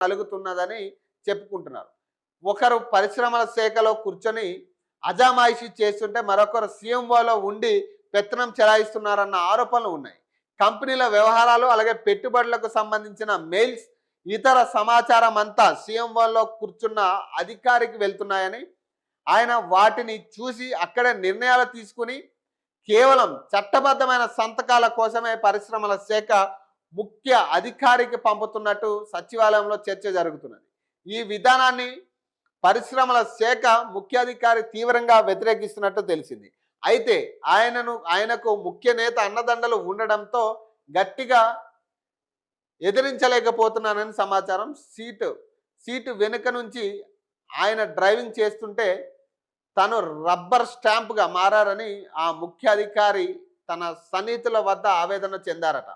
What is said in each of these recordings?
కలుగుతున్నదని చెప్పుకుంటున్నారు. ఒకరు పరిశ్రమల శాఖలో కూర్చొని అజామాయిషీ చేస్తుంటే మరొకరు సీఎంఓలో ఉండి పెత్తనం చెలాయిస్తున్నారన్న ఆరోపణలు ఉన్నాయి. కంపెనీల వ్యవహారాలు అలాగే పెట్టుబడులకు సంబంధించిన మెయిల్స్ ఇతర సమాచారం అంతా సీఎంఓలో కూర్చున్న అధికారికి వెళ్తున్నాయని, ఆయన వాటిని చూసి అక్కడే నిర్ణయాలు తీసుకుని కేవలం చట్టబద్ధమైన సంతకాల కోసమే పరిశ్రమల శాఖ ముఖ్య అధికారికి పంపుతున్నట్టు సచివాలయంలో చర్చ జరుగుతున్నది. ఈ విధానాన్ని పరిశ్రమల శాఖ ముఖ్యాధికారి తీవ్రంగా వ్యతిరేకిస్తున్నట్టు తెలిసింది. అయితే ఆయనకు ముఖ్య నేత అన్నదండలు ఉండడంతో గట్టిగా ఎదిరించలేకపోతున్నానని సమాచారం. సీటు వెనుక నుంచి ఆయన డ్రైవింగ్ చేస్తుంటే తను రబ్బర్ స్టాంప్గా మారని ఆ ముఖ్యాధికారి తన సన్నిహితుల వద్ద ఆవేదన చెందారట.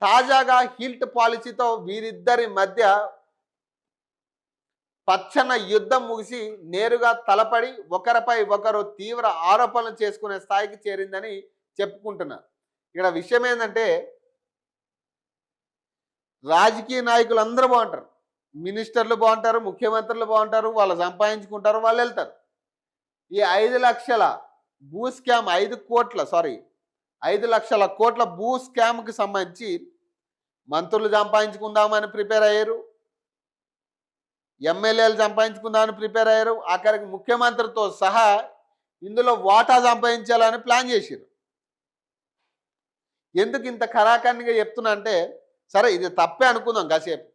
తాజాగా హిల్ట్ పాలసీతో వీరిద్దరి మధ్య పచ్చన యుద్ధం ముగిసి నేరుగా తలపడి ఒకరిపై ఒకరు తీవ్ర ఆరోపణలు చేసుకునే స్థాయికి చేరిందని చెప్పుకుంటున్నారు. ఇక్కడ విషయం ఏంటంటే, రాజకీయ నాయకులు అందరూ బాగుంటారు, మినిస్టర్లు బాగుంటారు, ముఖ్యమంత్రులు బాగుంటారు, వాళ్ళు సంపాదించుకుంటారు, వాళ్ళు వెళ్తారు. ఈ 5 లక్షల భూ స్కామ్ 5 లక్షల కోట్ల భూ స్కామ్కి సంబంధించి మంత్రులు సంపాదించుకుందామని ప్రిపేర్ అయ్యారు, ఎమ్మెల్యేలు సంపాదించుకుందామని ప్రిపేర్ అయ్యారు, ఆఖరికి ముఖ్యమంత్రితో సహా ఇందులో వాటా సంపాదించాలని ప్లాన్ చేశారు. ఎందుకు ఇంత ఖరాఖండిగా చెప్తున్నా అంటే, సరే ఇది తప్పే అనుకుందాం కాసేపు,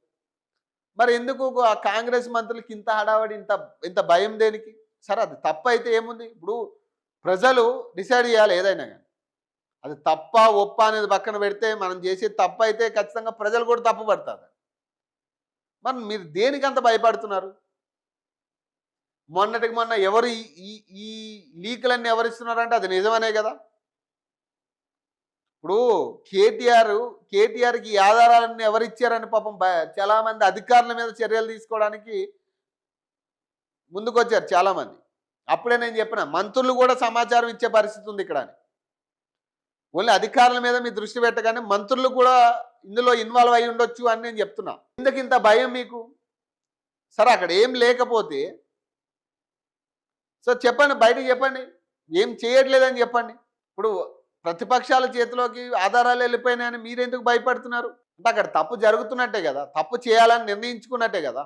మరి ఎందుకు ఆ కాంగ్రెస్ మంత్రులకి ఇంత హడావడి, ఇంత భయం దేనికి? సరే అది తప్పు అయితే ఏముంది, ఇప్పుడు ప్రజలు డిసైడ్ చేయాలి ఏదైనా కానీ. అది తప్ప ఒప్ప అనేది పక్కన పెడితే మనం చేసేది తప్పు అయితే ఖచ్చితంగా ప్రజలు కూడా తప్పు పడతారు. మరి మీరు దేనికి అంత భయపడుతున్నారు? మొన్నటికి మొన్న ఎవరు ఈ లీకులన్నీ ఎవరిస్తున్నారంటే అది నిజమనే కదా. ఇప్పుడు కేటీఆర్కి ఈ ఆధారాలన్నీ ఎవరిచ్చారని పాపం చాలామంది అధికారుల మీద చర్యలు తీసుకోవడానికి ముందుకొచ్చారు చాలామంది. అప్పుడే నేను చెప్పిన మంత్రులు కూడా సమాచారం ఇచ్చే పరిస్థితి ఉంది ఇక్కడ అని. ఓన్లీ అధికారుల మీద మీ దృష్టి పెట్టగానే మంత్రులు కూడా ఇందులో ఇన్వాల్వ్ అయి ఉండొచ్చు అని నేను చెప్తున్నా. ఎందుకు ఇంత భయం మీకు? సరే అక్కడ ఏం లేకపోతే సో చెప్పండి, బయటకు చెప్పండి, ఏం చేయట్లేదని చెప్పండి. ఇప్పుడు ప్రతిపక్షాల చేతిలోకి ఆధారాలు వెళ్ళిపోయినాయని మీరెందుకు భయపడుతున్నారు? అంటే అక్కడ తప్పు జరుగుతున్నట్టే కదా, తప్పు చేయాలని నిర్ణయించుకున్నట్టే కదా.